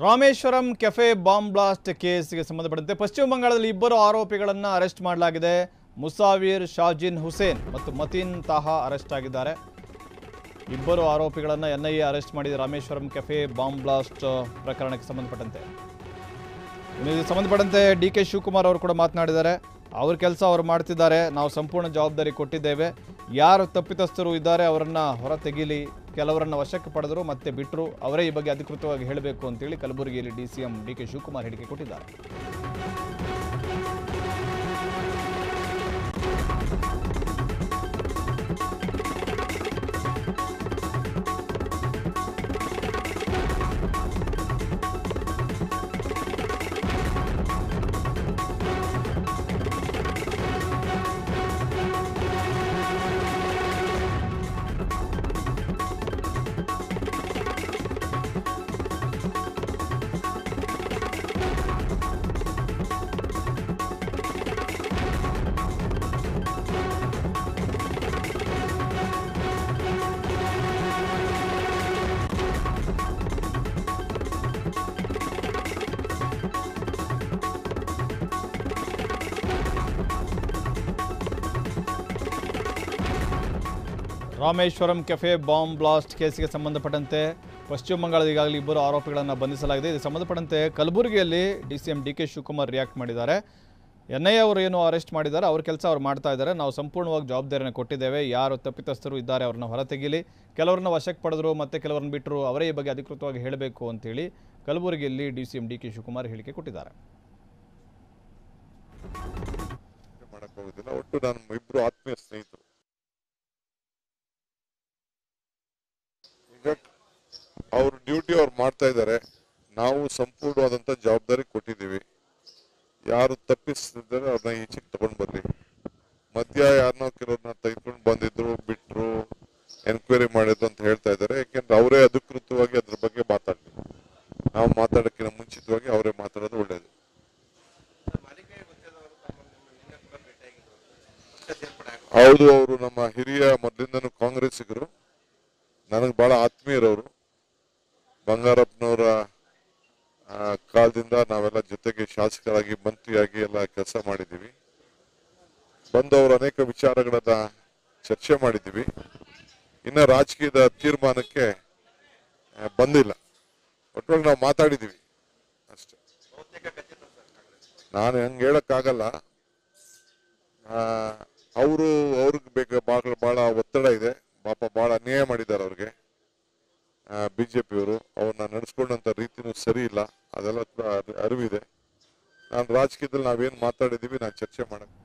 Rameswaram cafe bomb blast ಕೇಸ್ಗೆ ಸಂಬಂಧಪಟ್ಟಂತೆ ಪಶ್ಚಿಮ ಬಂಗಾಳದಲ್ಲಿ ಇಬ್ಬರು ಆರೋಪಿಗಳನ್ನು ಅರೆಸ್ಟ್ ಮಾಡಲಾಗಿದೆ. ಮುಸಾವಿರ್ ಶಾಜಿನ್ ಹುಸೇನ್ ಮತ್ತು ಮತೀನ್ ತಾಹಾ ಅರೆಸ್ಟ್ ಆಗಿದ್ದಾರೆ. ಇಬ್ಬರು ಆರೋಪಿಗಳನ್ನು ಎನ್ಐಎ ಅರೆಸ್ಟ್ ಮಾಡಿದೆ ರಾಮೇಶ್ವರಂ ಕೆಫೆ ಬಾಂಬ್ ಬ್ಲಾಸ್ಟ್ ಪ್ರಕರಣಕ್ಕೆ ಸಂಬಂಧಪಟ್ಟಂತೆ. ಇದಕ್ಕೆ ಸಂಬಂಧಪಟ್ಟಂತೆ ಡಿ.ಕೆ. ಶಿವಕುಮಾರ್ ಅವರು ಕೂಡ ಮಾತನಾಡಿದ್ದಾರೆ. ಅವ್ರ ಕೆಲಸ ಅವರು ಮಾಡ್ತಿದ್ದಾರೆ, ನಾವು ಸಂಪೂರ್ಣ ಜವಾಬ್ದಾರಿ ಕೊಟ್ಟಿದ್ದೇವೆ. ಯಾರು ತಪ್ಪಿತಸ್ಥರು ಇದ್ದಾರೆ ಅವರನ್ನು ಹೊರ ತೆಗೀಲಿ, ಕೆಲವರನ್ನು ವಶಕ್ಕೆ ಪಡೆದರು ಮತ್ತೆ ಬಿಟ್ಟರು, ಅವರೇ ಈ ಬಗ್ಗೆ ಅಧಿಕೃತವಾಗಿ ಹೇಳಬೇಕು ಅಂತೇಳಿ ಕಲಬುರಗಿಯಲ್ಲಿ ಡಿ.ಸಿ.ಎಂ ಡಿ.ಕೆ. ಶಿವಕುಮಾರ್ ಹೇಳಿಕೆ ಕೊಟ್ಟಿದ್ದಾರೆ. ರಾಮೇಶ್ವರಂ ಕೆಫೆ ಬಾಂಬ್ ಬ್ಲಾಸ್ಟ್ ಕೇಸಿಗೆ ಸಂಬಂಧಪಟ್ಟಂತೆ ಪಶ್ಚಿಮ ಬಂಗಾಳದ ಈಗಾಗಲೇ ಇಬ್ಬರು ಆರೋಪಿಗಳನ್ನು ಬಂಧಿಸಲಾಗಿದೆ. ಇದಕ್ಕೆ ಸಂಬಂಧಪಟ್ಟಂತೆ ಕಲಬುರಗಿಯಲ್ಲಿ ಡಿ.ಸಿ.ಎಂ ಡಿ.ಕೆ. ಶಿವಕುಮಾರ್ ರಿಯಾಕ್ಟ್ ಮಾಡಿದ್ದಾರೆ. ಎನ್ಐಎ ಅವರು ಏನು ಅರೆಸ್ಟ್ ಮಾಡಿದ್ದಾರೆ, ಅವ್ರ ಕೆಲಸ ಅವ್ರು ಮಾಡ್ತಾ ಇದ್ದಾರೆ, ನಾವು ಸಂಪೂರ್ಣವಾಗಿ ಜವಾಬ್ದಾರಿಯನ್ನು ಕೊಟ್ಟಿದ್ದೇವೆ. ಯಾರು ತಪ್ಪಿತಸ್ಥರು ಇದ್ದಾರೆ ಅವ್ರನ್ನ ಹೊರತೆಗೀಲಿ, ಕೆಲವರನ್ನ ವಶಕ್ಕೆ ಪಡೆದರು ಮತ್ತೆ ಕೆಲವರನ್ನ ಬಿಟ್ಟರು, ಅವರೇ ಈ ಬಗ್ಗೆ ಅಧಿಕೃತವಾಗಿ ಹೇಳಬೇಕು ಅಂತೇಳಿ ಕಲಬುರಗಿಯಲ್ಲಿ ಡಿ.ಸಿ.ಎಂ ಡಿ.ಕೆ. ಶಿವಕುಮಾರ್ ಹೇಳಿಕೆ ಕೊಟ್ಟಿದ್ದಾರೆ. ಒಟ್ಟು ನಾನು ಇಬ್ಬರು ಆತ್ಮೀಯ ಸ್ನೇಹಿತರು. ಈಗ ಅವ್ರ ಡ್ಯೂಟಿ ಅವ್ರು ಮಾಡ್ತಾ ಇದ್ದಾರೆ, ನಾವು ಸಂಪೂರ್ಣವಾದಂತ ಜವಾಬ್ದಾರಿ ಕೊಟ್ಟಿದ್ದೀವಿ. ಯಾರು ತಪ್ಪಿಸ್ತಿದ್ದಾರೆ ಅವ್ರನ್ನ ಈಚೆಗೆ ತಗೊಂಡ್ ಬರ್ಲಿ. ಮಧ್ಯ ಯಾರನ್ನೋ ಕೆಲವ್ರನ್ನ ತೆಗೆದುಕೊಂಡು ಬಂದಿದ್ರು, ಬಿಟ್ರು, ಎನ್ಕ್ವೈರಿ ಮಾಡಿದ್ರು ಅಂತ ಹೇಳ್ತಾ ಇದ್ದಾರೆ. ಯಾಕೆಂದ್ರೆ ಅವರೇ ಅಧಿಕೃತವಾಗಿ ಅದ್ರ ಬಗ್ಗೆ ಮಾತಾಡ್ಲಿ. ನಾವು ಮಾತಾಡೋಕ್ಕಿಂತ ಮುಂಚಿತವಾಗಿ ಅವರೇ ಮಾತಾಡೋದು ಒಳ್ಳೇದು. ಹೌದು, ಅವರು ನಮ್ಮ ಹಿರಿಯ ಮೊದಲಿಂದನೂ ಕಾಂಗ್ರೆಸ್ಸಿಗರು, ನನಗೆ ಬಹಳ ಆತ್ಮೀಯರವರು. ಬಂಗಾರಪ್ಪನವರ ಕಾಲದಿಂದ ನಾವೆಲ್ಲ ಜೊತೆಗೆ ಶಾಸಕರಾಗಿ ಮಂತ್ರಿಯಾಗಿ ಎಲ್ಲ ಕೆಲಸ ಮಾಡಿದ್ದೀವಿ. ಬಂದವರು ಅನೇಕ ವಿಚಾರಗಳನ್ನ ಚರ್ಚೆ ಮಾಡಿದ್ದೀವಿ. ಇನ್ನು ರಾಜಕೀಯದ ತೀರ್ಮಾನಕ್ಕೆ ಬಂದಿಲ್ಲ, ಒಟ್ಟೊಳಗೆ ನಾವು ಮಾತಾಡಿದ್ದೀವಿ ಅಷ್ಟೇ. ನಾನು ಹಂಗೆ ಹೇಳಕ್ಕಾಗಲ್ಲ. ಅವ್ರಿಗೆ ಬಹಳ ಒತ್ತಡ ಇದೆ. ಪಾಪ ಬಹಳ ಅನ್ಯಾಯ ಮಾಡಿದ್ದಾರೆ ಅವ್ರಿಗೆ. ಬಿಜೆಪಿಯವರು ಅವ್ರನ್ನ ನಡೆಸ್ಕೊಂಡಂತ ರೀತಿನೂ ಸರಿ ಇಲ್ಲ, ಅದೆಲ್ಲ ಅರಿವಿದೆ. ನಾನು ರಾಜಕೀಯದಲ್ಲಿ ನಾವೇನು ಮಾತಾಡಿದ್ದೀವಿ ನಾನು ಚರ್ಚೆ ಮಾಡಕ್ಕೆ